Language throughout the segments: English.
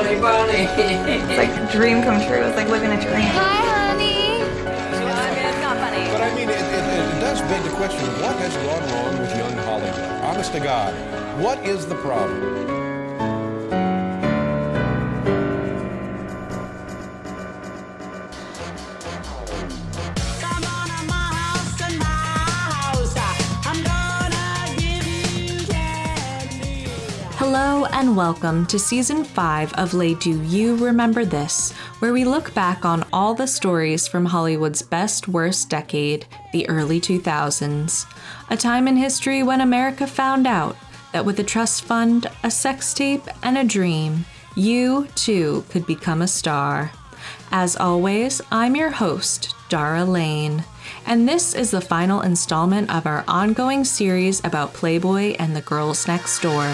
It's like a dream come true. It's like living a dream. Hi, honey. I mean, it's not funny. But I mean, it does beg the question, what has gone wrong with young Hollywood? Honest to God, what is the problem? Hello and welcome to Season 5 of Lay Do You Remember This, where we look back on all the stories from Hollywood's best-worst decade, the early 2000s. A time in history when America found out that with a trust fund, a sex tape, and a dream, you, too, could become a star. As always, I'm your host, Dara Lane, and this is the final installment of our ongoing series about Playboy and the Girls Next Door.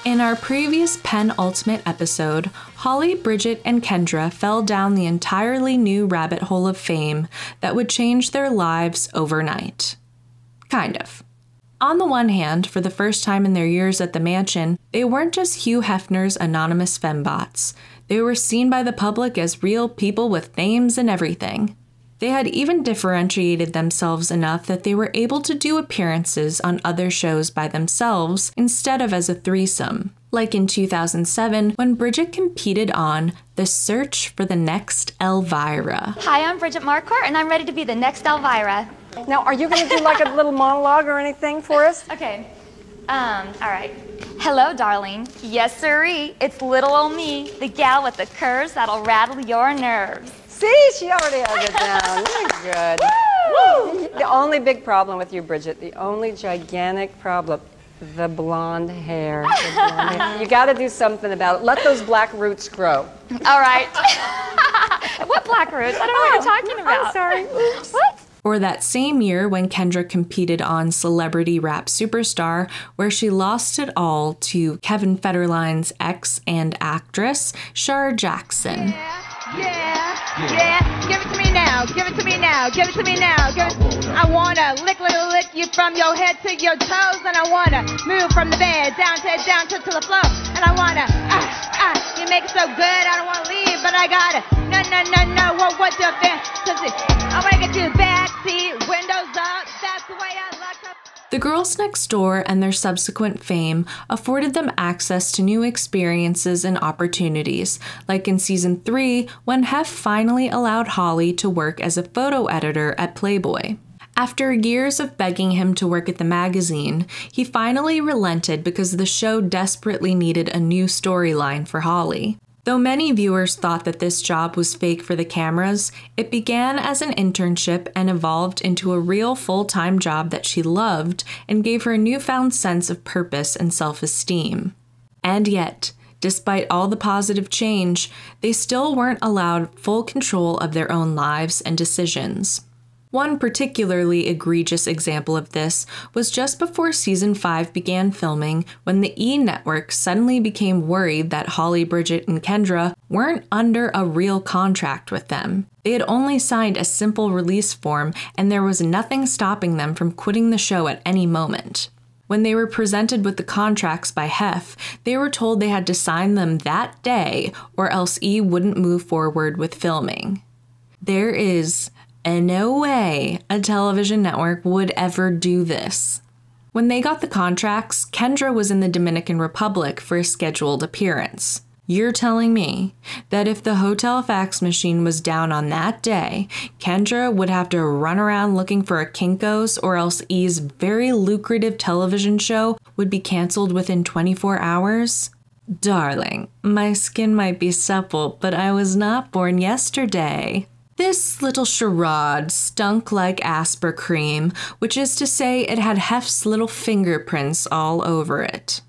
In our previous penultimate episode, Holly, Bridget, and Kendra fell down the entirely new rabbit hole of fame that would change their lives overnight. Kind of. On the one hand, for the first time in their years at the mansion, they weren't just Hugh Hefner's anonymous fembots. They were seen by the public as real people with names and everything. They had even differentiated themselves enough that they were able to do appearances on other shows by themselves instead of as a threesome, like in 2007 when Bridget competed on The Search for the Next Elvira. Hi, I'm Bridget Marquardt, and I'm ready to be the next Elvira. Now, are you going to do like a little monologue or anything for us? Okay. All right. Hello, darling. Yes, sirree. It's little old me, the gal with the curves that'll rattle your nerves. See, she already has it down. You're good. Woo! The only big problem with you, Bridget, the only gigantic problem, the blonde hair. You got to do something about it. Let those black roots grow. All right. What black roots? I don't know what you're talking about. I'm sorry. Oops. What? Or that same year when Kendra competed on Celebrity Rap Superstar, where she lost it all to Kevin Federline's ex and actress, Shar Jackson. Yeah, give it to me now, give it to me now, give it to me now, I wanna lick you from your head to your toes, and I wanna move from the bed down to the floor, and I wanna, you make it so good, I don't wanna leave, but I gotta, no, what's your fantasy? I wanna get you the back seat, windows up, that's the way I like it. The Girls Next Door and their subsequent fame afforded them access to new experiences and opportunities, like in Season 3 when Hef finally allowed Holly to work as a photo editor at Playboy. After years of begging him to work at the magazine, he finally relented because the show desperately needed a new storyline for Holly. Though many viewers thought that this job was fake for the cameras, it began as an internship and evolved into a real full-time job that she loved and gave her a newfound sense of purpose and self-esteem. And yet, despite all the positive change, they still weren't allowed full control of their own lives and decisions. One particularly egregious example of this was just before Season 5 began filming when the E! Network suddenly became worried that Holly, Bridget, and Kendra weren't under a real contract with them. They had only signed a simple release form, and there was nothing stopping them from quitting the show at any moment. When they were presented with the contracts by Hef, they were told they had to sign them that day or else E! wouldn't move forward with filming. There is no way a television network would ever do this. When they got the contracts, Kendra was in the Dominican Republic for a scheduled appearance. You're telling me that if the hotel fax machine was down on that day, Kendra would have to run around looking for a Kinko's or else E!'s very lucrative television show would be canceled within 24 hours? Darling, my skin might be supple, but I was not born yesterday. This little charade stunk like Asper cream, which is to say it had Hef's little fingerprints all over it.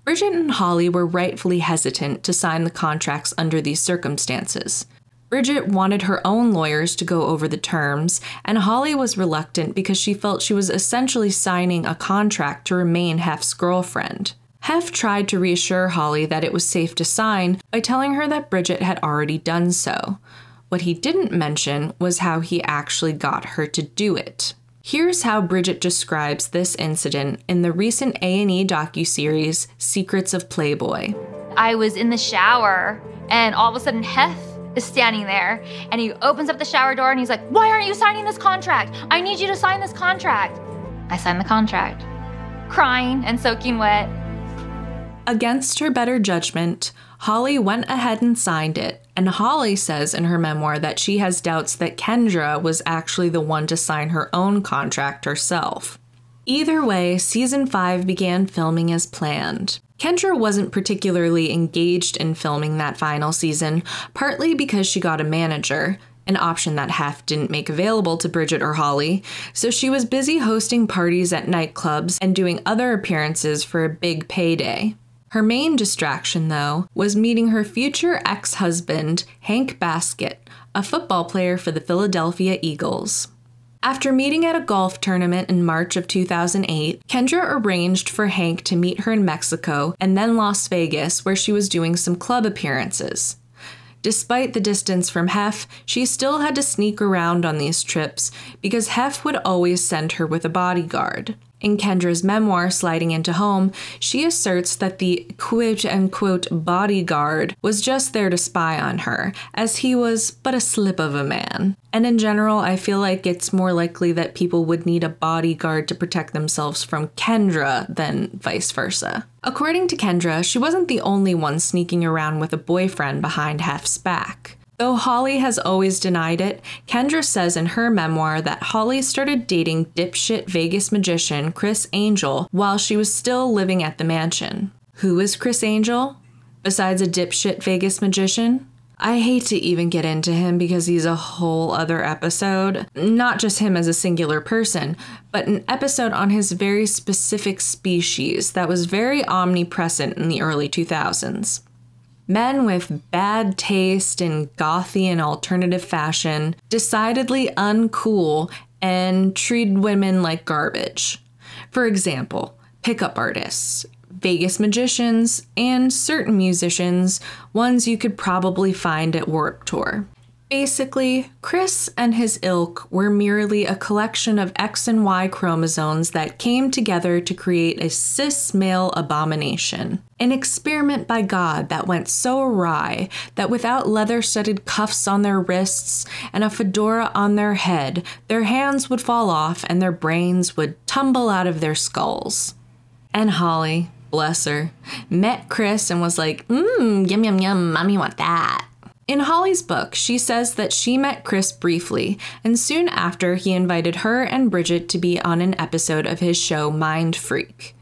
Bridget and Holly were rightfully hesitant to sign the contracts under these circumstances. Bridget wanted her own lawyers to go over the terms, and Holly was reluctant because she felt she was essentially signing a contract to remain Hef's girlfriend. Hef tried to reassure Holly that it was safe to sign by telling her that Bridget had already done so. What he didn't mention was how he actually got her to do it. Here's how Bridget describes this incident in the recent A&E docuseries Secrets of Playboy. I was in the shower, and all of a sudden Hef is standing there, and he opens up the shower door, and he's like, "Why aren't you signing this contract? I need you to sign this contract." I signed the contract, crying and soaking wet. Against her better judgment, Holly went ahead and signed it, and Holly says in her memoir that she has doubts that Kendra was actually the one to sign her own contract herself. Either way, season 5 began filming as planned. Kendra wasn't particularly engaged in filming that final season, partly because she got a manager, an option that Hef didn't make available to Bridget or Holly, so she was busy hosting parties at nightclubs and doing other appearances for a big payday. Her main distraction, though, was meeting her future ex-husband, Hank Baskett, a football player for the Philadelphia Eagles. After meeting at a golf tournament in March of 2008, Kendra arranged for Hank to meet her in Mexico and then Las Vegas, where she was doing some club appearances. Despite the distance from Hef, she still had to sneak around on these trips because Hef would always send her with a bodyguard. In Kendra's memoir, Sliding Into Home, she asserts that the quote-unquote bodyguard was just there to spy on her, as he was but a slip of a man. And in general, I feel like it's more likely that people would need a bodyguard to protect themselves from Kendra than vice versa. According to Kendra, she wasn't the only one sneaking around with a boyfriend behind Hef's back. Though Holly has always denied it, Kendra says in her memoir that Holly started dating dipshit Vegas magician Criss Angel while she was still living at the mansion. Who is Criss Angel? Besides a dipshit Vegas magician? I hate to even get into him because he's a whole other episode. Not just him as a singular person, but an episode on his very specific species that was very omnipresent in the early 2000s. Men with bad taste in gothy and alternative fashion, decidedly uncool, and treated women like garbage. For example, pickup artists, Vegas magicians, and certain musicians, ones you could probably find at Warped Tour. Basically, Criss and his ilk were merely a collection of X and Y chromosomes that came together to create a cis male abomination. An experiment by God that went so awry that without leather-studded cuffs on their wrists and a fedora on their head, their hands would fall off and their brains would tumble out of their skulls. And Holly, bless her, met Criss and was like, yum yum yum, mommy want that. In Holly's book, she says that she met Criss briefly, and soon after he invited her and Bridget to be on an episode of his show Mind Freak.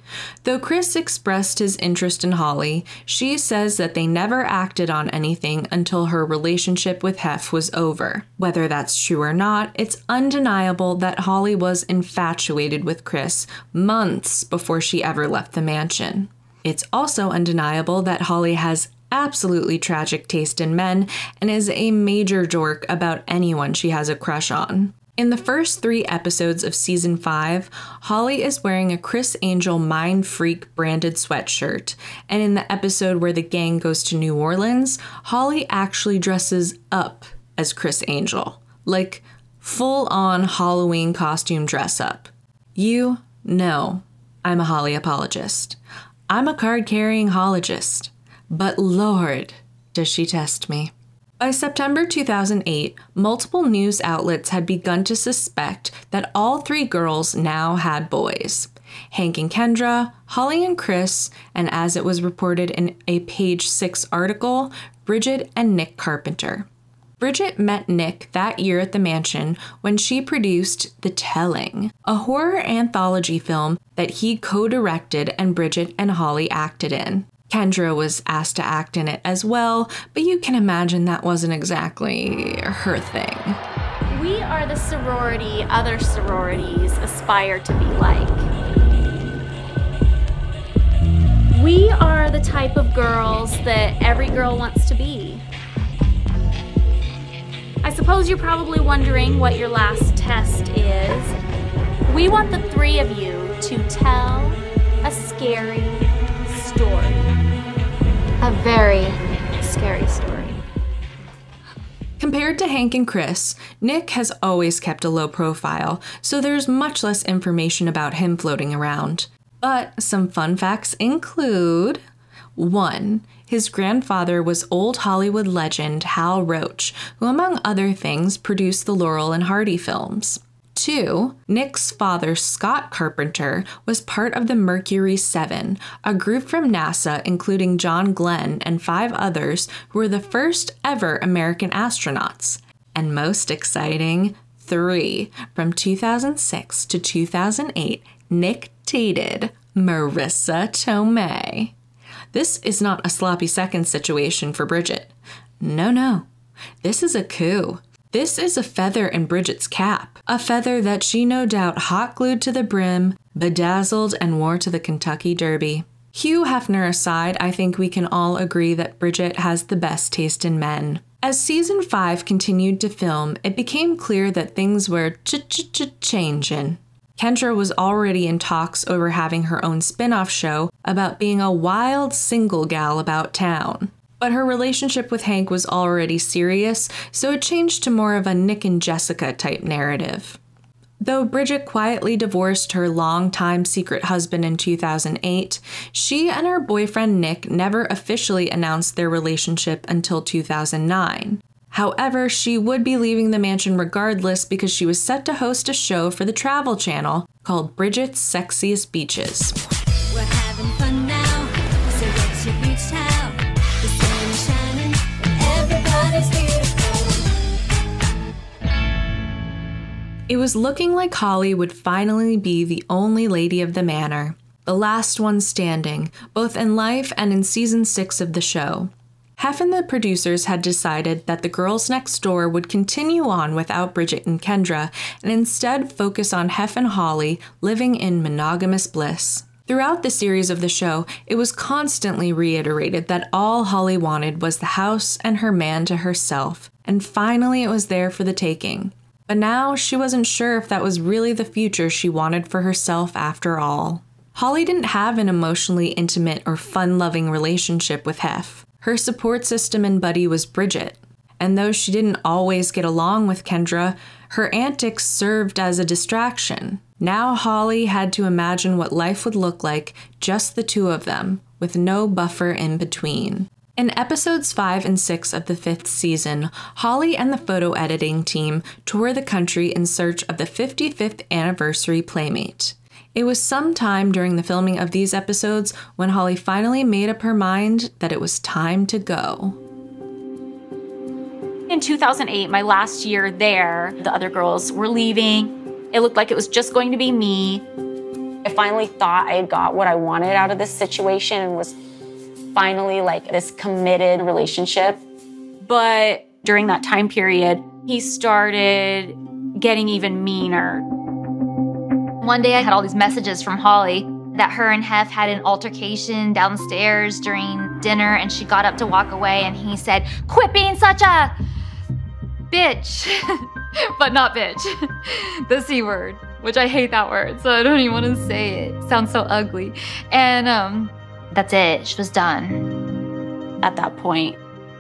Though Criss expressed his interest in Holly, she says that they never acted on anything until her relationship with Hef was over. Whether that's true or not, it's undeniable that Holly was infatuated with Criss months before she ever left the mansion. It's also undeniable that Holly has absolutely tragic taste in men and is a major dork about anyone she has a crush on. In the first 3 episodes of season 5, Holly is wearing a Criss Angel Mind Freak branded sweatshirt, and in the episode where the gang goes to New Orleans, Holly actually dresses up as Criss Angel, like full-on Halloween costume dress up. You know I'm a Holly apologist. I'm a card-carrying hologist. But Lord, does she test me. By September 2008, multiple news outlets had begun to suspect that all 3 girls now had boys. Hank and Kendra, Holly and Criss, and as it was reported in a Page 6 article, Bridget and Nick Carpenter. Bridget met Nick that year at the mansion when she produced The Telling, a horror anthology film that he co-directed and Bridget and Holly acted in. Kendra was asked to act in it as well, but you can imagine that wasn't exactly her thing. We are the sorority other sororities aspire to be like. We are the type of girls that every girl wants to be. I suppose you're probably wondering what your last test is. We want the 3 of you to tell a scary story. A very scary story. Compared to Hank and Chris, Nick has always kept a low profile, so there's much less information about him floating around. But some fun facts include: 1. His grandfather was old Hollywood legend Hal Roach, who among other things produced the Laurel and Hardy films. 2. Nick's father, Scott Carpenter, was part of the Mercury 7, a group from NASA including John Glenn and 5 others who were the first ever American astronauts. And most exciting, 3. From 2006 to 2008, Nick dated Marissa Tomei. This is not a sloppy second situation for Bridget. No. This is a coup. This is a feather in Bridget's cap. A feather that she no doubt hot glued to the brim, bedazzled, and wore to the Kentucky Derby. Hugh Hefner aside, I think we can all agree that Bridget has the best taste in men. As season 5 continued to film, it became clear that things were changing. Kendra was already in talks over having her own spin-off show about being a wild single gal about town. But her relationship with Hank was already serious, so it changed to more of a Nick and Jessica type narrative. Though Bridget quietly divorced her longtime secret husband in 2008, she and her boyfriend Nick never officially announced their relationship until 2009. However, she would be leaving the mansion regardless because she was set to host a show for the Travel Channel called Bridget's Sexiest Beaches. We're having fun now, so get your beach towel. The sun is shining, everybody's beautiful. It was looking like Holly would finally be the only lady of the manor, the last one standing, both in life and in season 6 of the show. Hef and the producers had decided that the Girls Next Door would continue on without Bridget and Kendra, and instead focus on Hef and Holly living in monogamous bliss. Throughout the series of the show, it was constantly reiterated that all Holly wanted was the house and her man to herself, and finally it was there for the taking. But now she wasn't sure if that was really the future she wanted for herself after all. Holly didn't have an emotionally intimate or fun-loving relationship with Hef. Her support system and buddy was Bridget, and though she didn't always get along with Kendra, her antics served as a distraction. Now Holly had to imagine what life would look like, just the two of them, with no buffer in between. In episodes 5 and 6 of the 5th season, Holly and the photo editing team tour the country in search of the 55th anniversary Playmate. It was sometime during the filming of these episodes when Holly finally made up her mind that it was time to go. In 2008, my last year there, the other girls were leaving. It looked like it was just going to be me. I finally thought I had got what I wanted out of this situation and was finally like this committed relationship. But during that time period, he started getting even meaner. One day I had all these messages from Holly that her and Hef had an altercation downstairs during dinner, and she got up to walk away and he said, "Quit being such a bitch." But not bitch. The C word, which I hate that word, so I don't even want to say it. It sounds so ugly. And that's it. She was done. At that point,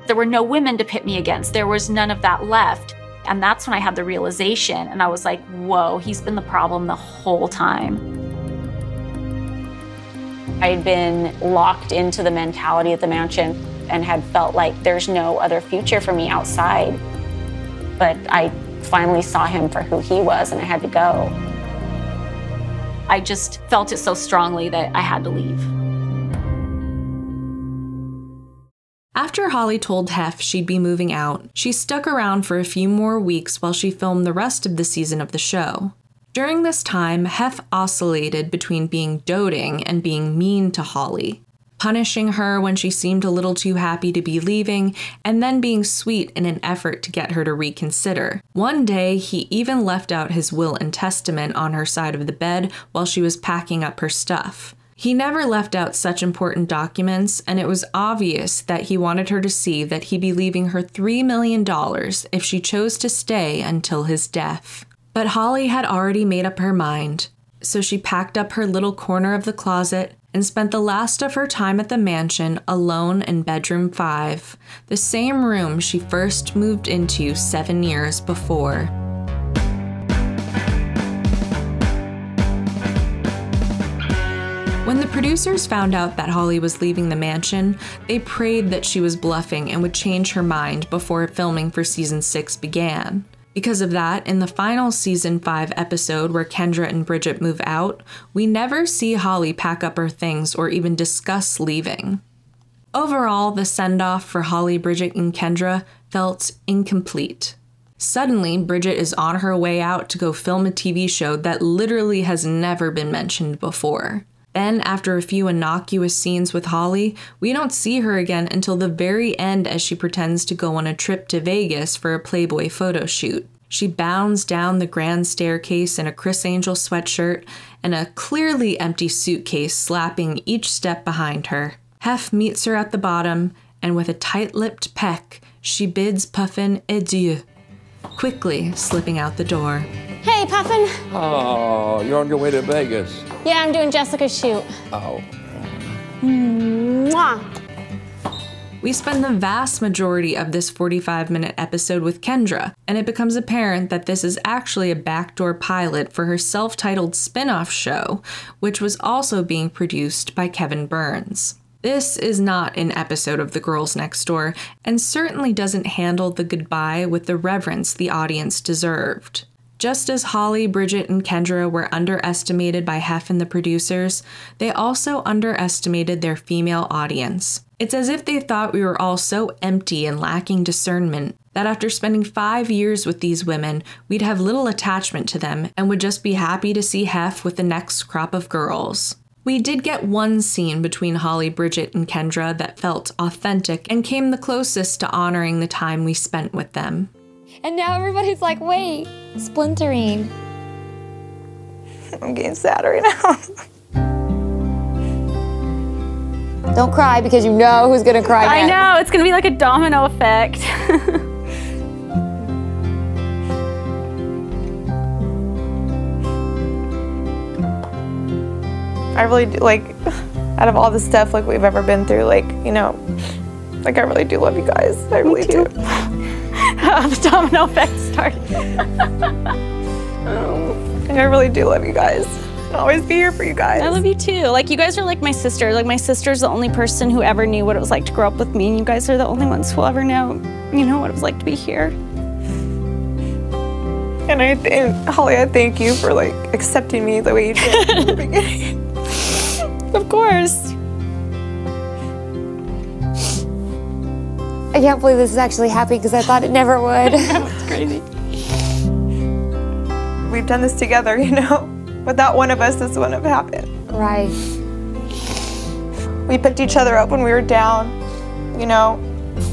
there were no women to pit me against. There was none of that left. And that's when I had the realization, and I was like, whoa, he's been the problem the whole time. I'd been locked into the mentality at the mansion and had felt like there's no other future for me outside. But I finally saw him for who he was, and I had to go. I just felt it so strongly that I had to leave. After Holly told Hef she'd be moving out, she stuck around for a few more weeks while she filmed the rest of the season of the show. During this time, Hef oscillated between being doting and being mean to Holly, punishing her when she seemed a little too happy to be leaving, and then being sweet in an effort to get her to reconsider. One day, he even left out his will and testament on her side of the bed while she was packing up her stuff. He never left out such important documents, and it was obvious that he wanted her to see that he'd be leaving her $3 million if she chose to stay until his death. But Holly had already made up her mind, so she packed up her little corner of the closet and spent the last of her time at the mansion alone in bedroom 5, the same room she first moved into 7 years before. When the producers found out that Holly was leaving the mansion, they prayed that she was bluffing and would change her mind before filming for season 6 began. Because of that, in the final season 5 episode where Kendra and Bridget move out, we never see Holly pack up her things or even discuss leaving. Overall, the send-off for Holly, Bridget, and Kendra felt incomplete. Suddenly, Bridget is on her way out to go film a TV show that literally has never been mentioned before. Then, after a few innocuous scenes with Holly, we don't see her again until the very end as she pretends to go on a trip to Vegas for a Playboy photo shoot. She bounds down the grand staircase in a Criss Angel sweatshirt and a clearly empty suitcase slapping each step behind her. Hef meets her at the bottom, and with a tight-lipped peck, she bids Puffin adieu, quickly slipping out the door. Hey, Puffin. Oh, you're on your way to Vegas. Yeah, I'm doing Jessica's shoot. Oh. Mwah. We spend the vast majority of this 45-minute episode with Kendra, and it becomes apparent that this is actually a backdoor pilot for her self-titled spin-off show, which was also being produced by Kevin Burns. This is not an episode of The Girls Next Door, and certainly doesn't handle the goodbye with the reverence the audience deserved. Just as Holly, Bridget, and Kendra were underestimated by Hef and the producers, they also underestimated their female audience. It's as if they thought we were all so empty and lacking discernment that after spending 5 years with these women, we'd have little attachment to them and would just be happy to see Hef with the next crop of girls. We did get one scene between Holly, Bridget, and Kendra that felt authentic and came the closest to honoring the time we spent with them. And now everybody's like, wait, splintering. I'm getting sad right now. Don't cry because you know who's gonna cry next. I know, it's gonna be like a domino effect. I really do, like, out of all the stuff like we've ever been through, like, you know, like I really do love you guys. I really do. The domino effect started. And I really do love you guys. I'll always be here for you guys. I love you too. Like, you guys are like my sister. Like, my sister's the only person who ever knew what it was like to grow up with me, and you guys are the only ones who'll ever know, you know, what it was like to be here. And Holly, I thank you for like accepting me the way you did in the beginning. Of course. I can't believe this is actually happening because I thought it never would. It's crazy. We've done this together, you know. Without one of us, this wouldn't have happened. Right. We picked each other up when we were down, you know.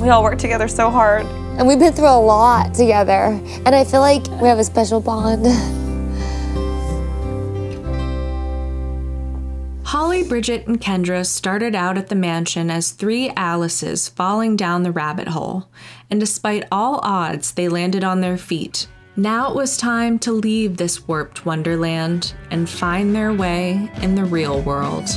We all worked together so hard. And we've been through a lot together. And I feel like we have a special bond. Holly, Bridget, and Kendra started out at the mansion as 3 Alices falling down the rabbit hole, and despite all odds, they landed on their feet. Now it was time to leave this warped wonderland and find their way in the real world.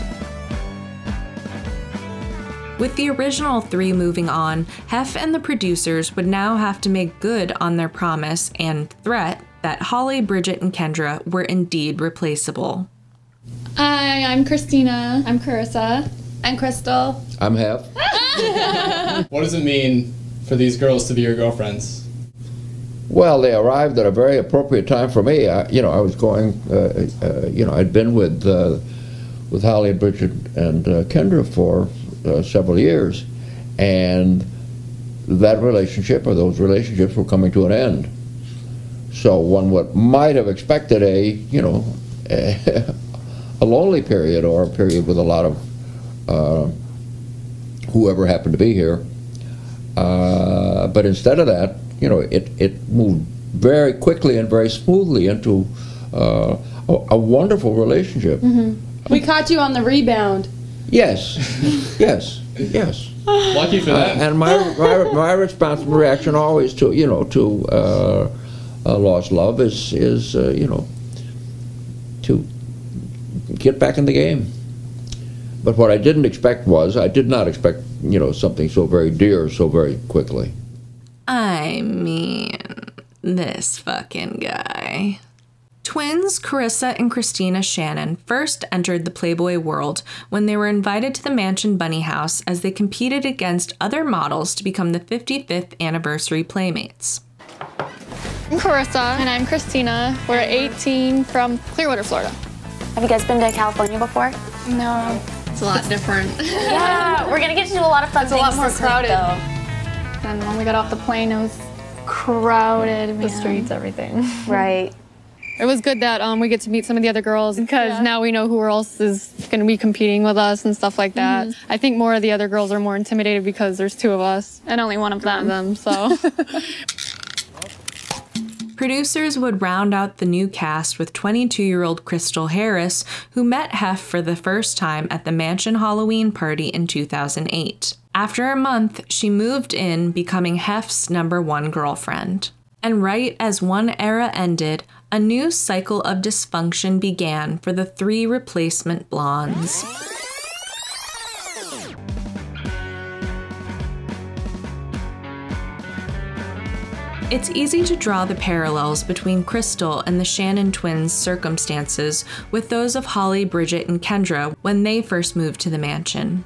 With the original 3 moving on, Hef and the producers would now have to make good on their promise and threat that Holly, Bridget, and Kendra were indeed replaceable. Hi, I'm Christina. I'm Carissa. I'm Crystal. I'm Hef. What does it mean for these girls to be your girlfriends? Well, they arrived at a very appropriate time for me. I was going, I'd been with Holly, Bridget, and Kendra for several years, and that relationship, or those relationships, were coming to an end. So one might have expected a lonely period, or a period with a lot of whoever happened to be here. But instead of that, it moved very quickly and very smoothly into a wonderful relationship. Mm-hmm. We caught you on the rebound. Yes, yes. Lucky for that. And my response and reaction always to lost love is to get back in the game. But what I didn't expect was, I did not expect, you know, something so very dear so very quickly. I mean, this fucking guy. Twins Carissa and Christina Shannon first entered the Playboy world when they were invited to the Mansion Bunny House as they competed against other models to become the 55th anniversary Playmates. I'm Carissa. And I'm Christina. We're 18 from Clearwater, Florida. Have you guys been to California before? No. It's a lot different. Yeah, we're gonna get to do a lot of fun things. It's a lot more this week, crowded. though. And when we got off the plane, it was crowded. Man. The streets, everything. Right. It was good that we get to meet some of the other girls because now we know who else is going to be competing with us and stuff like that. I think more of the other girls are more intimidated because there's 2 of us and only one of them. So. Producers would round out the new cast with 22-year-old Crystal Harris, who met Hef for the first time at the Mansion Halloween party in 2008. After a month, she moved in, becoming Hef's #1 girlfriend. And right as one era ended, a new cycle of dysfunction began for the 3 replacement blondes. It's easy to draw the parallels between Crystal and the Shannon twins' circumstances with those of Holly, Bridget, and Kendra when they first moved to the mansion.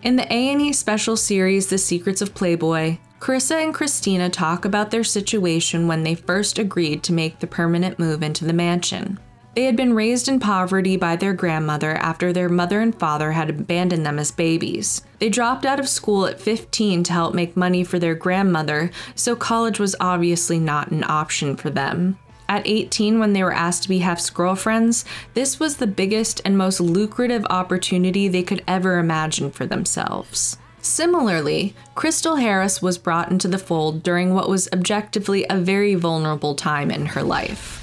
In the A&E special series The Secrets of Playboy, Carissa and Christina talk about their situation when they first agreed to make the permanent move into the mansion. They had been raised in poverty by their grandmother after their mother and father had abandoned them as babies. They dropped out of school at 15 to help make money for their grandmother, so college was obviously not an option for them. At 18, when they were asked to be Hef's girlfriends, this was the biggest and most lucrative opportunity they could ever imagine for themselves. Similarly, Crystal Harris was brought into the fold during what was objectively a very vulnerable time in her life.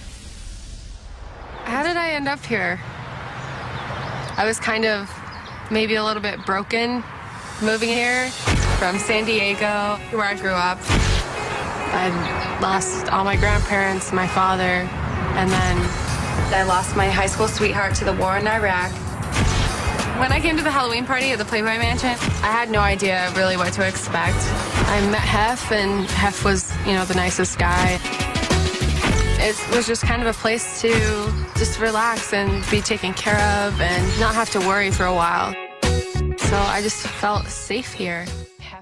How did I end up here? I was kind of maybe a little bit broken moving here from San Diego, where I grew up. I lost all my grandparents, my father, and then I lost my high school sweetheart to the war in Iraq. When I came to the Halloween party at the Playboy Mansion, I had no idea really what to expect. I met Hef, and Hef was, you know, the nicest guy. It was just kind of a place to just relax and be taken care of and not have to worry for a while. So I just felt safe here.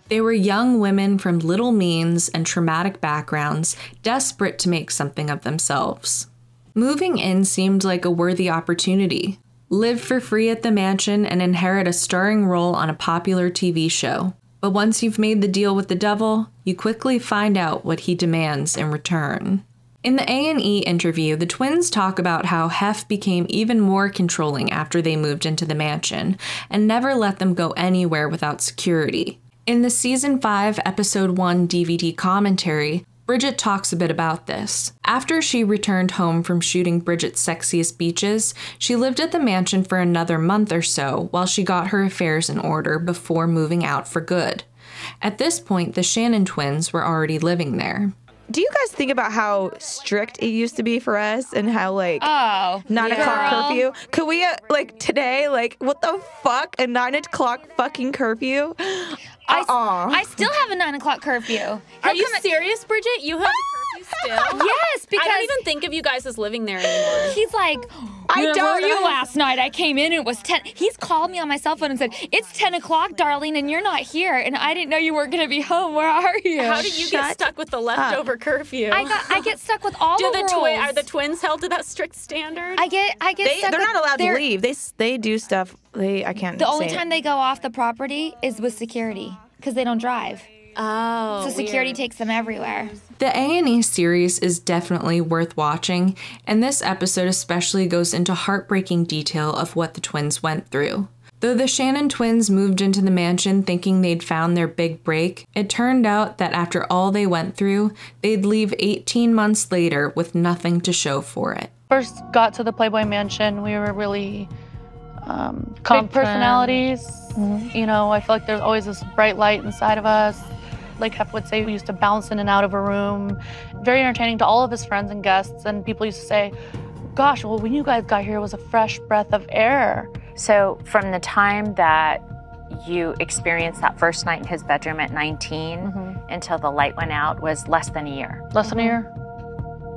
They were young women from little means and traumatic backgrounds, desperate to make something of themselves. Moving in seemed like a worthy opportunity. Live for free at the mansion and inherit a starring role on a popular TV show. But once you've made the deal with the devil, you quickly find out what he demands in return. In the A&E interview, the twins talk about how Hef became even more controlling after they moved into the mansion, and never let them go anywhere without security. In the Season 5, Episode 1 DVD commentary, Bridget talks a bit about this. After she returned home from shooting Bridget's Sexiest Beaches, she lived at the mansion for another month or so while she got her affairs in order before moving out for good. At this point, the Shannon twins were already living there. Do you guys think about how strict it used to be for us and how, like, 9 o'clock curfew? Could we, like, today, like, what the fuck? A 9 o'clock fucking curfew? I still have a 9 o'clock curfew. Are you serious, Bridget? You have a curfew still? Yes, because I don't even think of you guys as living there anymore. He's like, where were you last night? I came in and it was 10. He's called me on my cell phone and said, it's 10 o'clock, darling, and you're not here. And I didn't know you weren't going to be home. Where are you? How did you get stuck with the leftover curfew? I get stuck with all the rules. Are the twins held to that strict standard? I get stuck. They're not allowed to leave. They do stuff. I can't. The only time they go off the property is with security because they don't drive. Oh, so security takes them everywhere. The A&E series is definitely worth watching, and this episode especially goes into heartbreaking detail of what the twins went through. Though the Shannon twins moved into the mansion thinking they'd found their big break, it turned out that after all they went through, they'd leave 18 months later with nothing to show for it. First got to the Playboy Mansion, we were really big personalities. Mm-hmm. You know, I feel like there's always this bright light inside of us. Like Hef would say, we used to bounce in and out of a room. Very entertaining to all of his friends and guests, and people used to say, gosh, well, when you guys got here, it was a fresh breath of air. So from the time that you experienced that first night in his bedroom at 19 until the light went out was less than a year. Less than a year.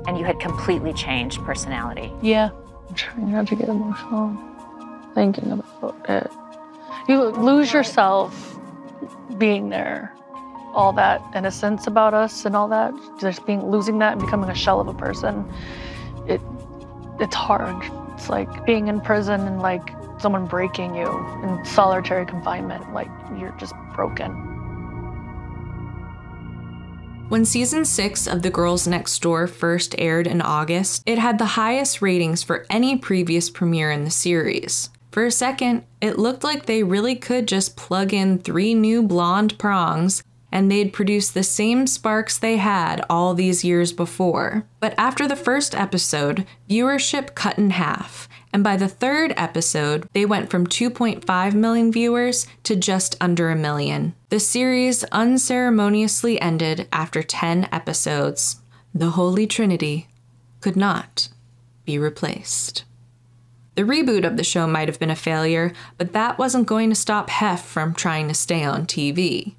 And you had completely changed personality. Yeah. I'm trying not to get emotional thinking about it. You lose yourself being there. All that innocence about us and all that, just losing that and becoming a shell of a person, it's hard. It's like being in prison and like someone breaking you in solitary confinement, like you're just broken. When season 6 of The Girls Next Door first aired in August, it had the highest ratings for any previous premiere in the series. For a second, it looked like they really could just plug in 3 new blonde prongs and they'd produce the same sparks they had all these years before. But after the first episode, viewership cut in half, and by the 3rd episode, they went from 2.5 million viewers to just under 1 million. The series unceremoniously ended after 10 episodes. The Holy Trinity could not be replaced. The reboot of the show might have been a failure, but that wasn't going to stop Hef from trying to stay on TV.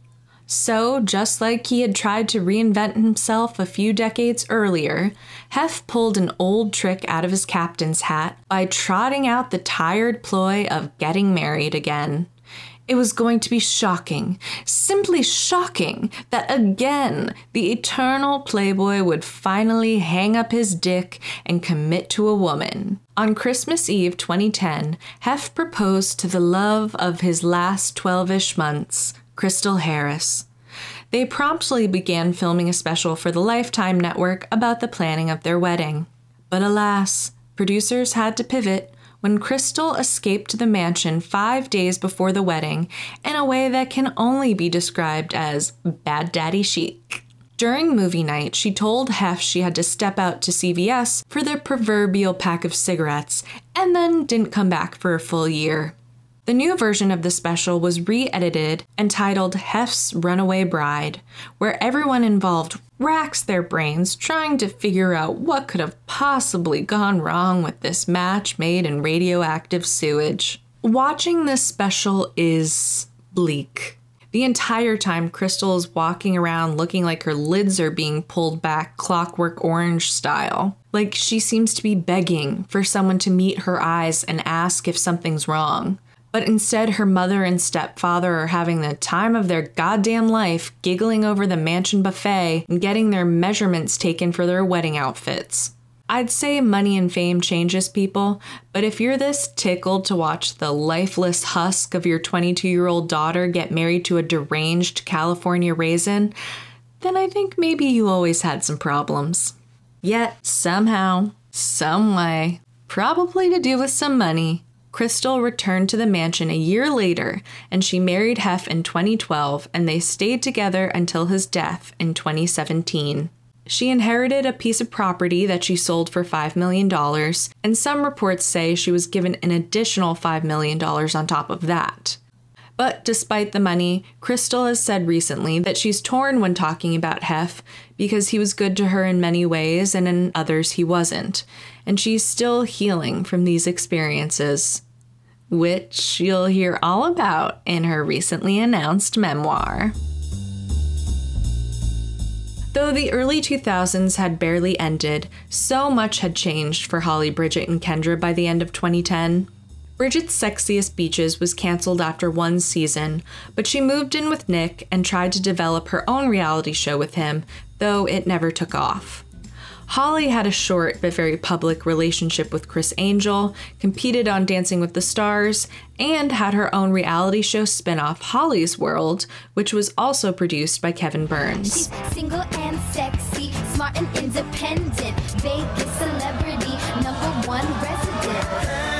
So, just like he had tried to reinvent himself a few decades earlier, Hef pulled an old trick out of his captain's hat by trotting out the tired ploy of getting married again. It was going to be shocking, simply shocking, that again, the eternal playboy would finally hang up his dick and commit to a woman. On Christmas Eve 2010, Hef proposed to the love of his last 12-ish months, Crystal Harris. They promptly began filming a special for the Lifetime network about the planning of their wedding. But alas, producers had to pivot when Crystal escaped the mansion 5 days before the wedding in a way that can only be described as bad daddy chic. During movie night, she told Hef she had to step out to CVS for the proverbial pack of cigarettes and then didn't come back for a full year. The new version of the special was re-edited and titled Hef's Runaway Bride, where everyone involved racks their brains trying to figure out what could have possibly gone wrong with this match made in radioactive sewage. Watching this special is bleak. The entire time, Crystal is walking around looking like her lids are being pulled back Clockwork Orange style. Like she seems to be begging for someone to meet her eyes and ask if something's wrong. But instead, her mother and stepfather are having the time of their goddamn life giggling over the mansion buffet and getting their measurements taken for their wedding outfits. I'd say money and fame changes people, but if you're this tickled to watch the lifeless husk of your 22-year-old daughter get married to a deranged California raisin, then I think maybe you always had some problems. Yet, somehow, some way, probably to do with some money, Crystal returned to the mansion a year later, and she married Hef in 2012, and they stayed together until his death in 2017. She inherited a piece of property that she sold for $5 million, and some reports say she was given an additional $5 million on top of that. But despite the money, Crystal has said recently that she's torn when talking about Hef because he was good to her in many ways and in others he wasn't, and she's still healing from these experiences, which you'll hear all about in her recently announced memoir. Though the early 2000s had barely ended, so much had changed for Holly, Bridget, and Kendra by the end of 2010. Bridget's Sexiest Beaches was canceled after 1 season, but she moved in with Nick and tried to develop her own reality show with him, though it never took off. Holly had a short but very public relationship with Chris Angel, competed on Dancing with the Stars, and had her own reality show spinoff, Holly's World, which was also produced by Kevin Burns. She's single and sexy, smart and independent, Vegas celebrity, #1 resident.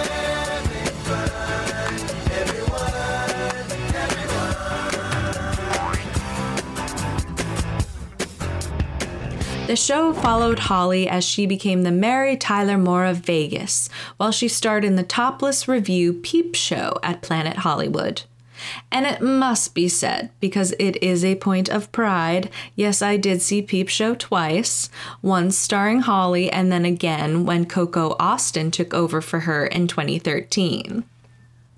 The show followed Holly as she became the Mary Tyler Moore of Vegas, while she starred in the topless review Peep Show at Planet Hollywood. And it must be said, because it is a point of pride, yes, I did see Peep Show twice, once starring Holly and then again when Coco Austin took over for her in 2013.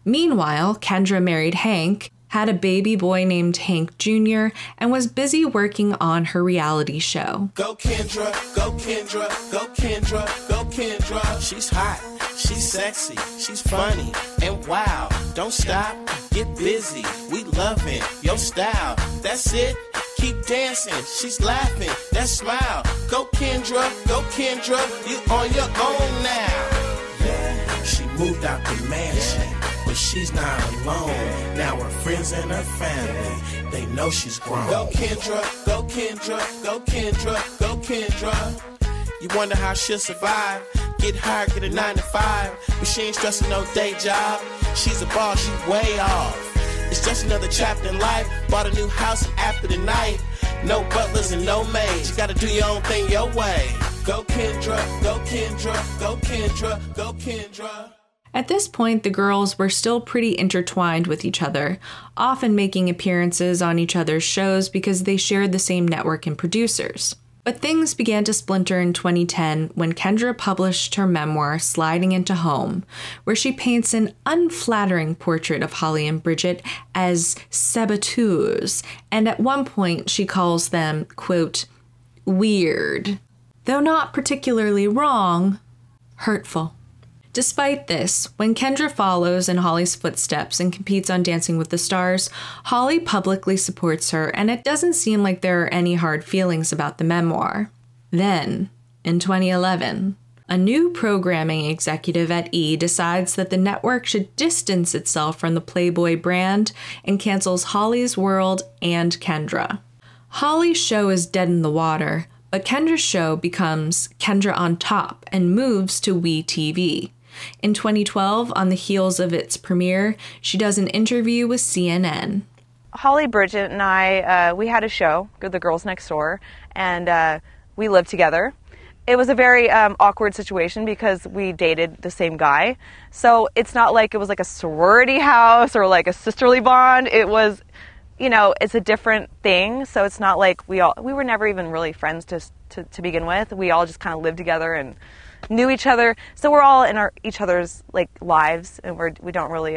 Meanwhile, Kendra married Hank, had a baby boy named Hank Jr., and was busy working on her reality show. Go Kendra, go Kendra, go Kendra, go Kendra. She's hot, she's sexy, she's funny, and wow. Don't stop, get busy, we loving your style. That's it, keep dancing, she's laughing, that smile. Go Kendra, you on your own now. Yeah, she moved out the mansion. But she's not alone. Now her friends and her family, they know she's grown. Go Kendra, go Kendra, go Kendra, go Kendra. You wonder how she'll survive. Get hired, get a 9 to 5. But she ain't stressing no day job. She's a boss, she way off. It's just another chapter in life. Bought a new house after the night. No butlers and no maids. You gotta do your own thing your way. Go Kendra, go Kendra, go Kendra, go Kendra. At this point, the girls were still pretty intertwined with each other, often making appearances on each other's shows because they shared the same network and producers. But things began to splinter in 2010 when Kendra published her memoir, Sliding Into Home, where she paints an unflattering portrait of Holly and Bridget as saboteurs, and at one point she calls them, quote, weird. Though not particularly wrong, hurtful. Despite this, when Kendra follows in Holly's footsteps and competes on Dancing with the Stars, Holly publicly supports her, and it doesn't seem like there are any hard feelings about the memoir. Then, in 2011, a new programming executive at E! Decides that the network should distance itself from the Playboy brand and cancels Holly's World and Kendra. Holly's show is dead in the water, but Kendra's show becomes Kendra on Top and moves to WeTV. In 2012, on the heels of its premiere, she does an interview with CNN. Holly, Bridget, and I, we had a show, The Girls Next Door, and we lived together. It was a very awkward situation because we dated the same guy. So it's not like it was like a sorority house or like a sisterly bond. It was, you know, it's a different thing. So it's not like we were never even really friends to begin with. We all just kind of lived together and knew each other, so we're all in each other's like lives, and we don't really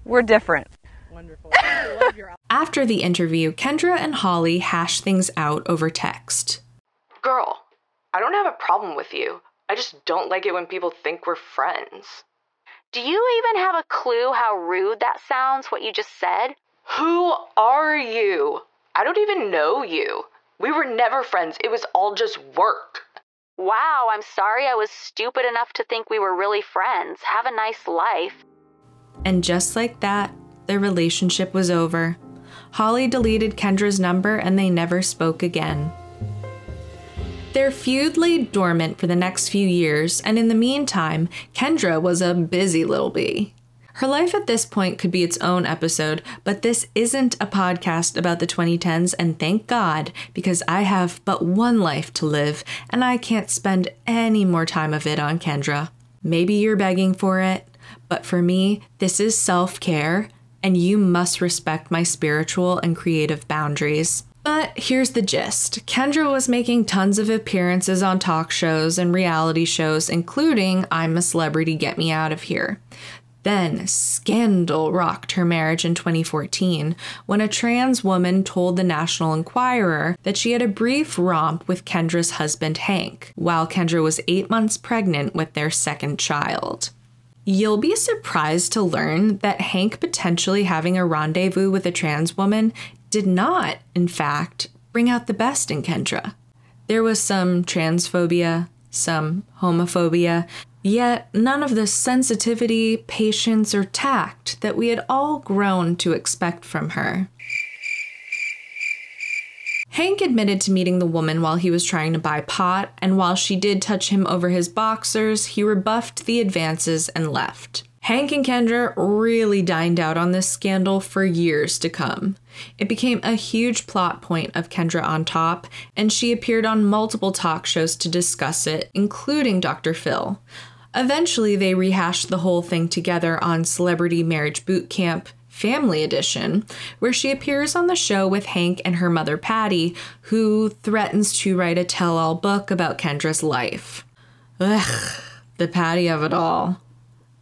we're different. Wonderful. After the interview, Kendra and Holly hash things out over text. Girl, I don't have a problem with you. I just don't like it when people think we're friends. Do you even have a clue how rude that sounds, what you just said? Who are you? I don't even know you. We were never friends. It was all just work. Wow, I'm sorry I was stupid enough to think we were really friends. Have a nice life. And just like that, their relationship was over. Holly deleted Kendra's number and they never spoke again. Their feud lay dormant for the next few years, and in the meantime, Kendra was a busy little bee. Her life at this point could be its own episode, but this isn't a podcast about the 2010s, and thank God, because I have but one life to live, and I can't spend any more time of it on Kendra. Maybe you're begging for it, but for me, this is self-care, and you must respect my spiritual and creative boundaries. But here's the gist. Kendra was making tons of appearances on talk shows and reality shows, including I'm a Celebrity, Get Me Out of Here. Then, scandal rocked her marriage in 2014 when a trans woman told the National Enquirer that she had a brief romp with Kendra's husband, Hank, while Kendra was 8 months pregnant with their second child. You'll be surprised to learn that Hank potentially having a rendezvous with a trans woman did not, in fact, bring out the best in Kendra. There was some transphobia, some homophobia, yet none of the sensitivity, patience, or tact that we had all grown to expect from her. Hank admitted to meeting the woman while he was trying to buy pot, and while she did touch him over his boxers, he rebuffed the advances and left. Hank and Kendra really dined out on this scandal for years to come. It became a huge plot point of Kendra on Top, and she appeared on multiple talk shows to discuss it, including Dr. Phil. Eventually, they rehashed the whole thing together on Celebrity Marriage Boot Camp Family Edition, where she appears on the show with Hank and her mother Patty, who threatens to write a tell-all book about Kendra's life. Ugh, the Patty of it all.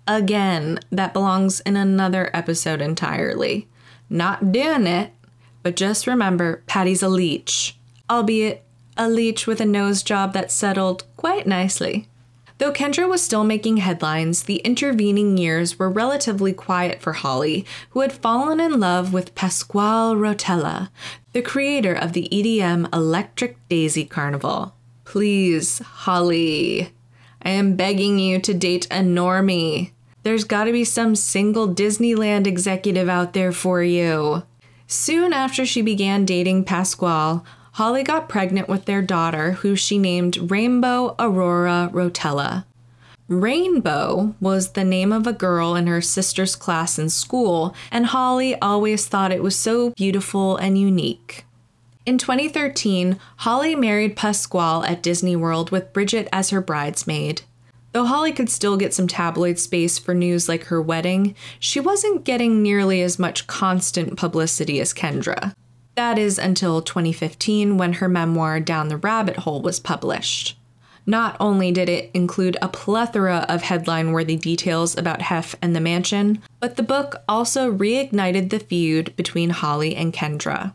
Again, that belongs in another episode entirely. Not doing it, but just remember, Patty's a leech, albeit a leech with a nose job that settled quite nicely. Though Kendra was still making headlines, the intervening years were relatively quiet for Holly, who had fallen in love with Pasquale Rotella, the creator of the EDM Electric Daisy Carnival. Please, Holly, I am begging you to date a normie. There's gotta be some single Disneyland executive out there for you. Soon after she began dating Pasquale, Holly got pregnant with their daughter, who she named Rainbow Aurora Rotella. Rainbow was the name of a girl in her sister's class in school, and Holly always thought it was so beautiful and unique. In 2013, Holly married Pasquale at Disney World with Bridget as her bridesmaid. Though Holly could still get some tabloid space for news like her wedding, she wasn't getting nearly as much constant publicity as Kendra. That is until 2015, when her memoir Down the Rabbit Hole was published. Not only did it include a plethora of headline-worthy details about Hef and the mansion, but the book also reignited the feud between Holly and Kendra.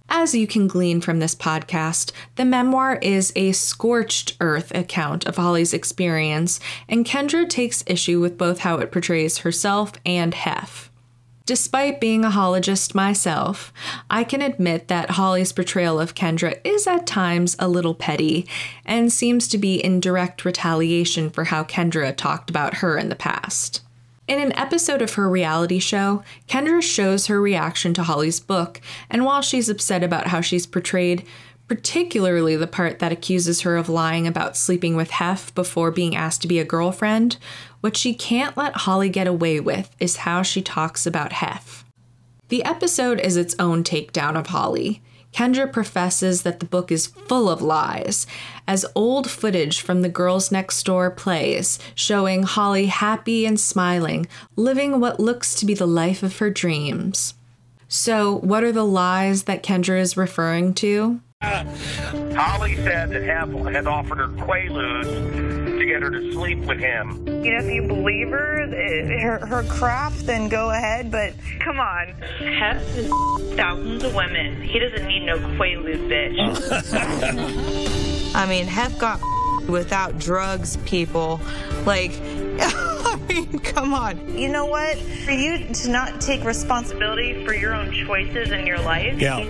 As you can glean from this podcast, the memoir is a scorched earth account of Holly's experience, and Kendra takes issue with both how it portrays herself and Hef. Despite being a hologist myself, I can admit that Holly's portrayal of Kendra is at times a little petty and seems to be in direct retaliation for how Kendra talked about her in the past. In an episode of her reality show, Kendra shows her reaction to Holly's book, and while she's upset about how she's portrayed, particularly the part that accuses her of lying about sleeping with Hef before being asked to be a girlfriend, what she can't let Holly get away with is how she talks about Hef. The episode is its own takedown of Holly. Kendra professes that the book is full of lies, as old footage from The Girls Next Door plays, showing Holly happy and smiling, living what looks to be the life of her dreams. So, what are the lies that Kendra is referring to? Holly said that Hef had offered her Quaaludes to get her to sleep with him. You know, if you believe her crap, then go ahead, but come on. Hef has thousands of women. He doesn't need no Quaalude bitch. I mean, Hef got without drugs, people. Like, I mean, come on. You know what? For you to not take responsibility For your own choices in your life. Yeah.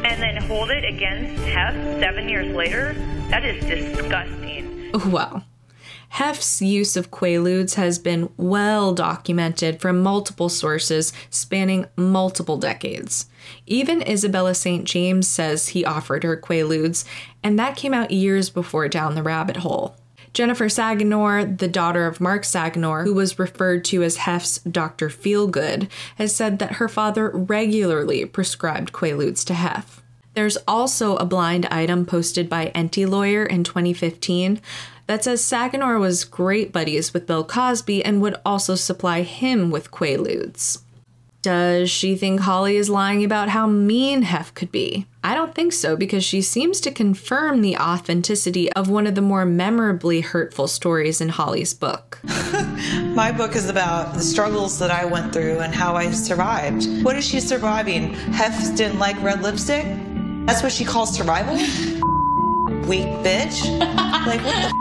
And then hold it against Hef 7 years later, that is disgusting. Well, Hef's use of Quaaludes has been well documented from multiple sources spanning multiple decades. Even Isabella St. James says he offered her Quaaludes, and that came out years before Down the Rabbit Hole. Jennifer Saganor, the daughter of Mark Saganor, who was referred to as Hef's Dr. Feelgood, has said that her father regularly prescribed Quaaludes to Hef. There's also a blind item posted by Enty Lawyer in 2015 that says Saganor was great buddies with Bill Cosby and would also supply him with Quaaludes. Does she think Holly is lying about how mean Hef could be? I don't think so, because she seems to confirm the authenticity of one of the more memorably hurtful stories in Holly's book. My book is about the struggles that I went through and how I survived. What is she surviving? Hef didn't like red lipstick? That's what she calls survival? Weak bitch? Like, what the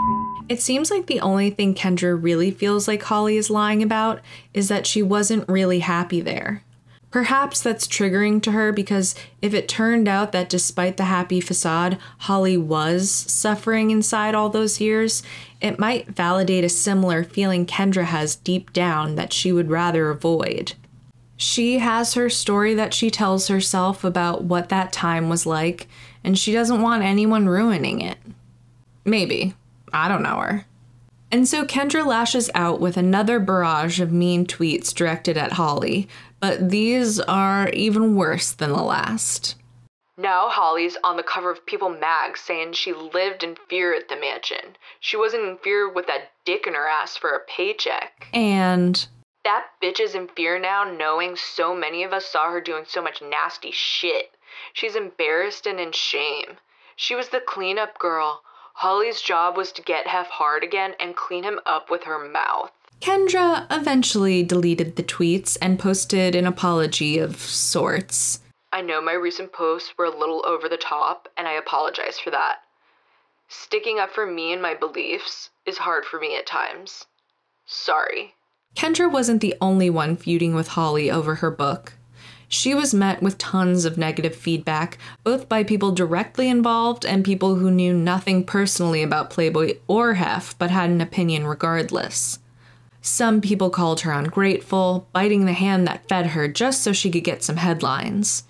It seems like the only thing Kendra really feels like Holly is lying about is that she wasn't really happy there. Perhaps that's triggering to her, because if it turned out that despite the happy facade, Holly was suffering inside all those years, it might validate a similar feeling Kendra has deep down that she would rather avoid. She has her story that she tells herself about what that time was like, and she doesn't want anyone ruining it. Maybe. I don't know her. And so Kendra lashes out with another barrage of mean tweets directed at Holly, but these are even worse than the last. Now Holly's on the cover of People mag saying she lived in fear at the mansion. She wasn't in fear with that dick in her ass for a paycheck. And that bitch is in fear now, knowing so many of us saw her doing so much nasty shit. She's embarrassed and in shame. She was the cleanup girl. Holly's job was to get Hef hard again and clean him up with her mouth. Kendra eventually deleted the tweets and posted an apology of sorts. I know my recent posts were a little over the top, and I apologize for that. Sticking up for me and my beliefs is hard for me at times. Sorry. Kendra wasn't the only one feuding with Holly over her book. She was met with tons of negative feedback, both by people directly involved and people who knew nothing personally about Playboy or Hef, but had an opinion regardless. Some people called her ungrateful, biting the hand that fed her just so she could get some headlines.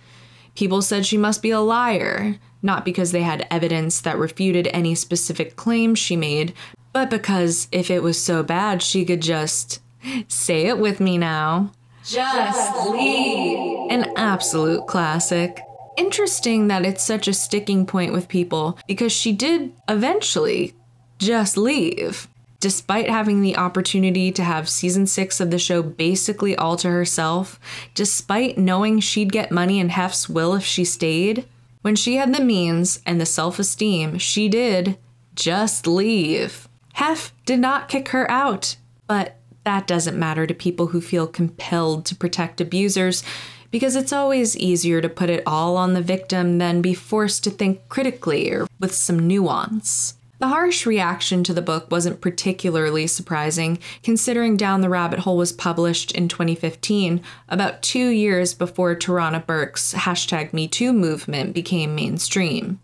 People said she must be a liar, not because they had evidence that refuted any specific claims she made, but because if it was so bad, she could just say it with me now. Just leave. An absolute classic. Interesting that it's such a sticking point with people because she did eventually just leave. Despite having the opportunity to have season 6 of the show basically all to herself, despite knowing she'd get money in Hef's will if she stayed, when she had the means and the self-esteem, she did just leave. Hef did not kick her out, but that doesn't matter to people who feel compelled to protect abusers because it's always easier to put it all on the victim than be forced to think critically or with some nuance. The harsh reaction to the book wasn't particularly surprising, considering Down the Rabbit Hole was published in 2015, about 2 years before Tarana Burke's #MeToo movement became mainstream.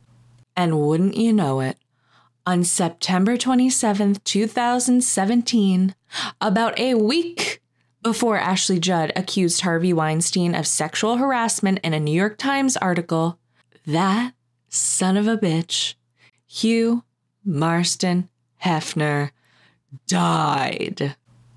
And wouldn't you know it, on September 27th, 2017, about a week before Ashley Judd accused Harvey Weinstein of sexual harassment in a New York Times article, that son of a bitch, Hugh Marston Hefner, died.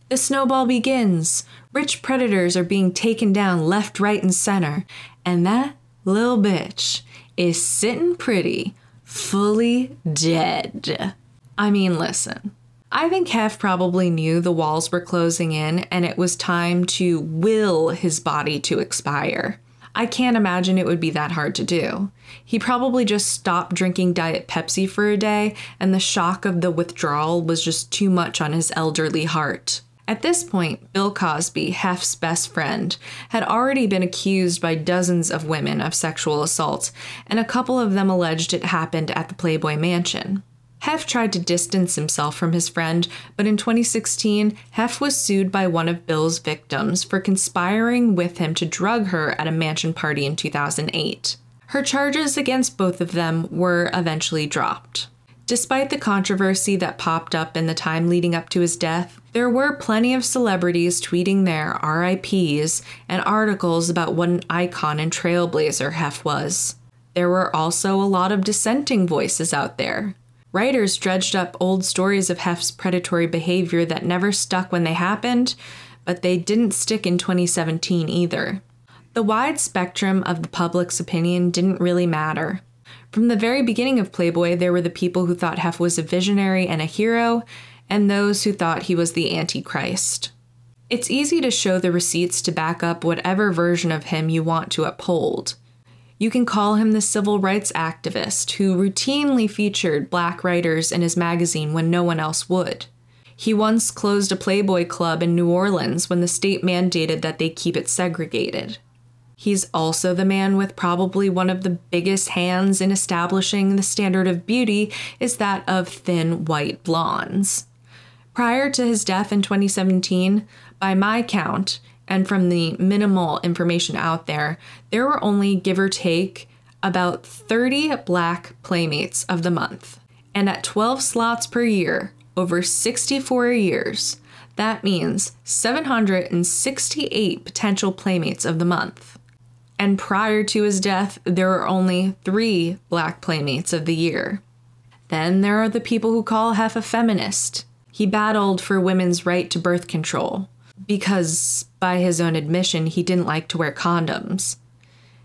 The snowball begins. Rich predators are being taken down left, right, and center. And that little bitch is sitting pretty, fully dead. I mean, listen. I think Hef probably knew the walls were closing in and it was time to will his body to expire. I can't imagine it would be that hard to do. He probably just stopped drinking Diet Pepsi for a day, and the shock of the withdrawal was just too much on his elderly heart. At this point, Bill Cosby, Hef's best friend, had already been accused by dozens of women of sexual assault, and a couple of them alleged it happened at the Playboy Mansion. Hef tried to distance himself from his friend, but in 2016, Hef was sued by one of Bill's victims for conspiring with him to drug her at a mansion party in 2008. Her charges against both of them were eventually dropped. Despite the controversy that popped up in the time leading up to his death, there were plenty of celebrities tweeting their RIPs and articles about what an icon and trailblazer Hef was. There were also a lot of dissenting voices out there. Writers dredged up old stories of Hef's predatory behavior that never stuck when they happened, but they didn't stick in 2017 either. The wide spectrum of the public's opinion didn't really matter. From the very beginning of Playboy, there were the people who thought Hef was a visionary and a hero, and those who thought he was the Antichrist. It's easy to show the receipts to back up whatever version of him you want to uphold. You can call him the civil rights activist who routinely featured black writers in his magazine when no one else would. He once closed a Playboy club in New Orleans when the state mandated that they keep it segregated. He's also the man with probably one of the biggest hands in establishing the standard of beauty is that of thin white blondes. Prior to his death in 2017, by my count, and from the minimal information out there, there were only, give or take, about 30 black playmates of the month. And at 12 slots per year, over 64 years, that means 768 potential playmates of the month. And prior to his death, there were only 3 black playmates of the year. Then there are the people who call Hef a feminist. He battled for women's right to birth control, because, by his own admission, he didn't like to wear condoms.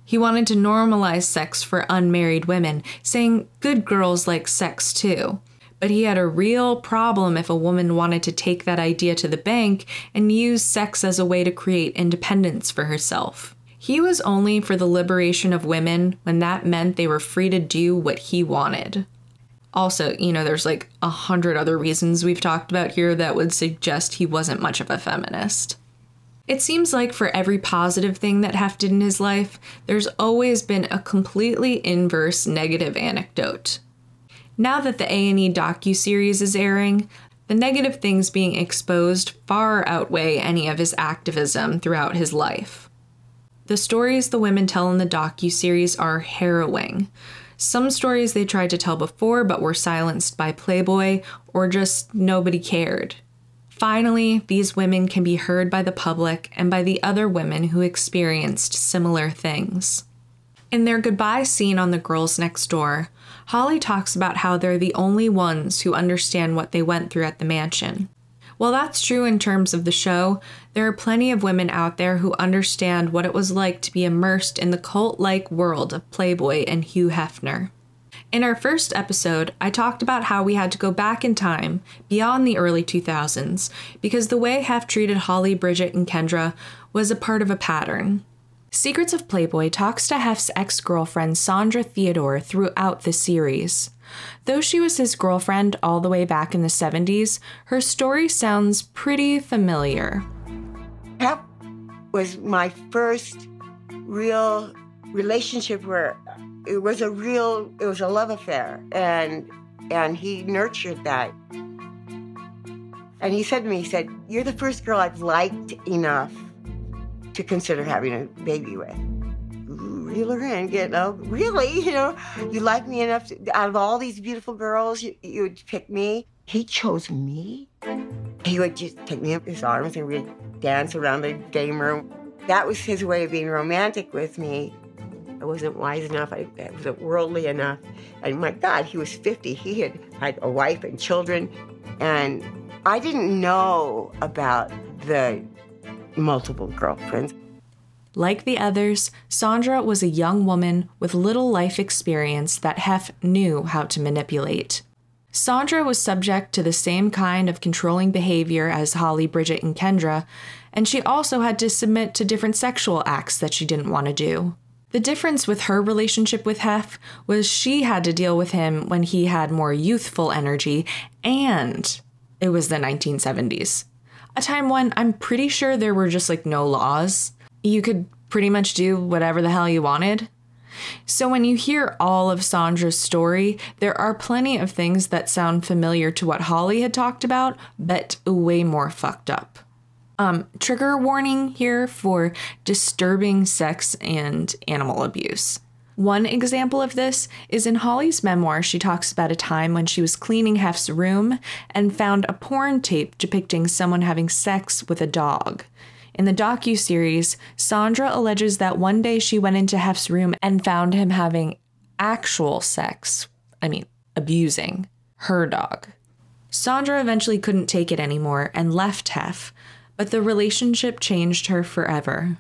He wanted to normalize sex for unmarried women, saying good girls like sex too. But he had a real problem if a woman wanted to take that idea to the bank and use sex as a way to create independence for herself. He was only for the liberation of women when that meant they were free to do what he wanted. Also, there's like 100 other reasons we've talked about here that would suggest he wasn't much of a feminist. It seems like for every positive thing that Heft did in his life, there's always been a completely inverse negative anecdote. Now that the A&E docuseries is airing, the negative things being exposed far outweigh any of his activism throughout his life. The stories the women tell in the docuseries are harrowing. Some stories they tried to tell before but were silenced by Playboy, or just nobody cared. Finally, these women can be heard by the public and by the other women who experienced similar things. In their goodbye scene on The Girls Next Door, Holly talks about how they're the only ones who understand what they went through at the mansion. While that's true in terms of the show, there are plenty of women out there who understand what it was like to be immersed in the cult-like world of Playboy and Hugh Hefner. In our first episode, I talked about how we had to go back in time, beyond the early 2000s, because the way Heft treated Holly, Bridget, and Kendra was a part of a pattern. Secrets of Playboy talks to Heft's ex-girlfriend Sandra Theodore throughout the series. Though she was his girlfriend all the way back in the 70s, her story sounds pretty familiar. Heft was my first real relationship where it was a love affair, and he nurtured that. And he said to me, "You're the first girl I've liked enough to consider having a baby with." Reel her in, really? You like me enough out of all these beautiful girls, you would pick me? He chose me. He would just take me up his arms and we'd dance around the game room. That was his way of being romantic with me. I wasn't wise enough, I wasn't worldly enough. And my God, he was 50. He had a wife and children. And I didn't know about the multiple girlfriends. Like the others, Sandra was a young woman with little life experience that Heft knew how to manipulate. Sandra was subject to the same kind of controlling behavior as Holly, Bridget, and Kendra, and she also had to submit to different sexual acts that she didn't want to do. The difference with her relationship with Heft was she had to deal with him when he had more youthful energy, and it was the 1970s. A time when I'm pretty sure there were just no laws. You could pretty much do whatever the hell you wanted. So when you hear all of Sandra's story, there are plenty of things that sound familiar to what Holly had talked about, but way more fucked up. Trigger warning here for disturbing sex and animal abuse. One example of this is in Holly's memoir. She talks about a time when she was cleaning Heft's room and found a porn tape depicting someone having sex with a dog. In the docuseries, Sandra alleges that one day she went into Heft's room and found him having actual sex. Abusing her dog. Sandra eventually couldn't take it anymore and left Heft, but the relationship changed her forever.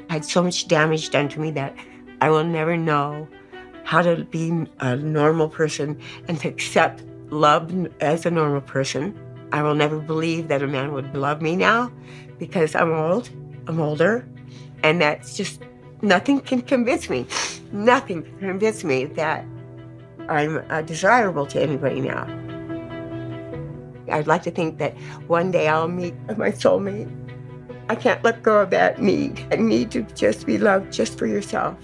I had so much damage done to me that I will never know how to be a normal person and to accept love as a normal person. I will never believe that a man would love me now because I'm older, and that's just, nothing can convince me. Nothing can convince me that I'm desirable to anybody now. I'd like to think that one day I'll meet my soulmate. I can't let go of that need. I need to just be loved just for yourself.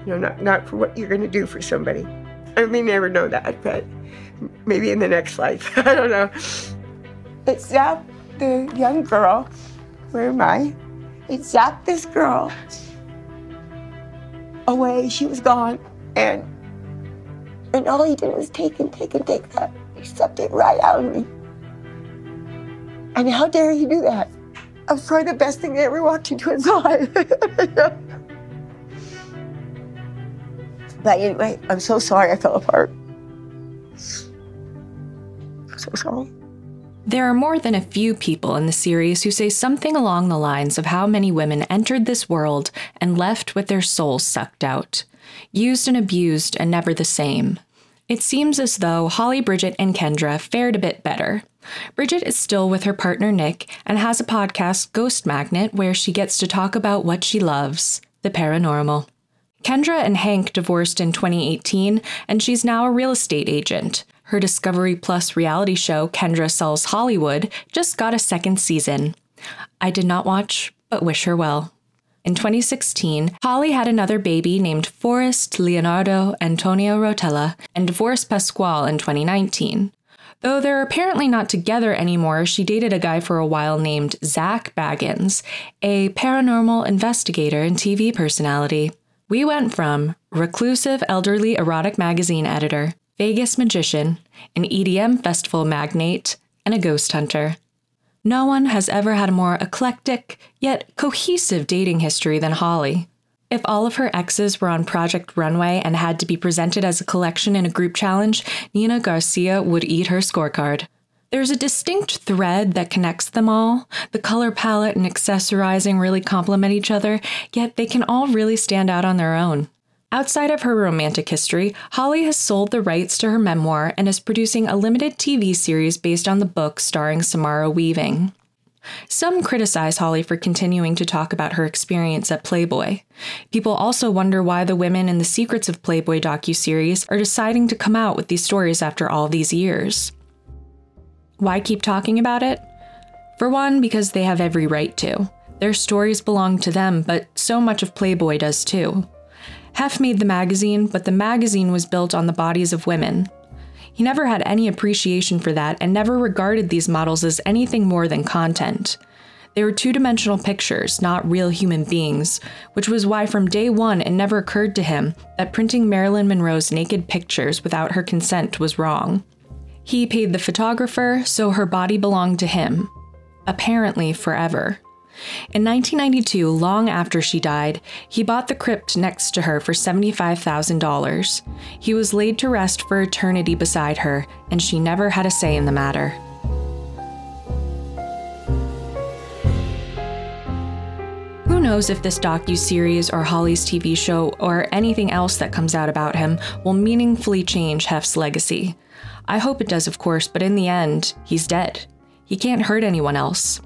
Not for what you're going to do for somebody. I may never know that, but maybe in the next life. I don't know. It zapped the young girl. Where am I? It zapped this girl away. She was gone. And all he did was take that. He sucked it right out of me. And how dare he do that? I was probably the best thing that ever walked into his life. But anyway, I'm so sorry I fell apart. I'm so sorry. There are more than a few people in the series who say something along the lines of how many women entered this world and left with their souls sucked out, used and abused and never the same. It seems as though Holly, Bridget, and Kendra fared a bit better. Bridget is still with her partner Nick and has a podcast, Ghost Magnet, where she gets to talk about what she loves, the paranormal. Kendra and Hank divorced in 2018, and she's now a real estate agent. Her Discovery Plus reality show, Kendra Sells Hollywood, just got a second season. I did not watch, but wish her well. In 2016, Holly had another baby named Forrest Leonardo Antonio Rotella and divorced Pasquale in 2019. Though they're apparently not together anymore, she dated a guy for a while named Zach Baggins, a paranormal investigator and TV personality. We went from reclusive elderly erotic magazine editor, Vegas magician, an EDM festival magnate, and a ghost hunter. No one has ever had a more eclectic, yet cohesive dating history than Holly. If all of her exes were on Project Runway and had to be presented as a collection in a group challenge, Nina Garcia would eat her scorecard. There's a distinct thread that connects them all. The color palette and accessorizing really complement each other, yet they can all really stand out on their own. Outside of her romantic history, Holly has sold the rights to her memoir and is producing a limited TV series based on the book starring Samara Weaving. Some criticize Holly for continuing to talk about her experience at Playboy. People also wonder why the women in the Secrets of Playboy docuseries are deciding to come out with these stories after all these years. Why keep talking about it? For one, because they have every right to. Their stories belong to them, but so much of Playboy does too. Hef made the magazine, but the magazine was built on the bodies of women. He never had any appreciation for that and never regarded these models as anything more than content. They were two-dimensional pictures, not real human beings, which was why from day one it never occurred to him that printing Marilyn Monroe's naked pictures without her consent was wrong. He paid the photographer, so her body belonged to him. Apparently forever. In 1992, long after she died, he bought the crypt next to her for $75,000. He was laid to rest for eternity beside her, and she never had a say in the matter. Who knows if this docuseries or Holly's TV show or anything else that comes out about him will meaningfully change Hef's legacy. I hope it does, of course, but in the end, he's dead. He can't hurt anyone else.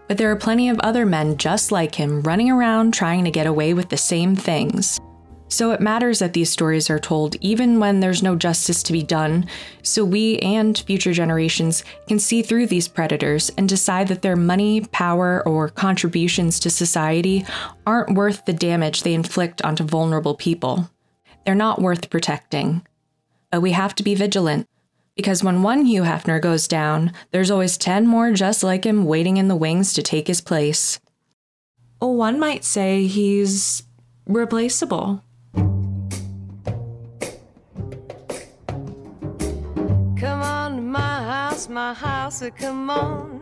But there are plenty of other men just like him running around trying to get away with the same things. So it matters that these stories are told even when there's no justice to be done, so we and future generations can see through these predators and decide that their money, power, or contributions to society aren't worth the damage they inflict onto vulnerable people. They're not worth protecting. But we have to be vigilant. Because when one Hugh Hefner goes down, there's always 10 more just like him waiting in the wings to take his place. One might say he's replaceable. Come on to my house, come on.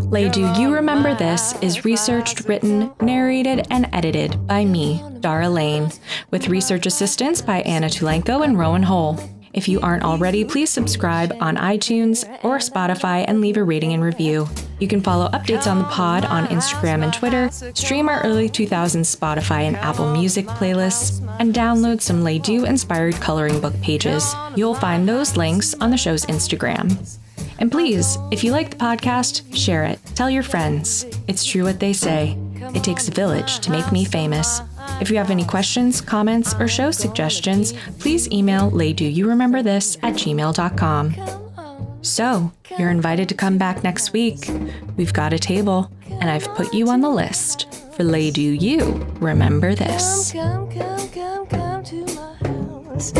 Lay Do You Remember This is researched, written, narrated, and edited by me, Dara Lane, with research assistance by Anna Tulenko and Rowan Hole. If you aren't already, please subscribe on iTunes or Spotify and leave a rating and review. You can follow updates on the pod on Instagram and Twitter, stream our early 2000s Spotify and Apple Music playlists, and download some Lay Do inspired coloring book pages. You'll find those links on the show's Instagram. And please, if you like the podcast, share it. Tell your friends. It's true what they say. It takes a village to make me famous. If you have any questions, comments, or show suggestions, please email laydoyourememberthis@gmail.com. So, you're invited to come back next week. We've got a table, and I've put you on the list for Lay Do You Remember This. Come to my house.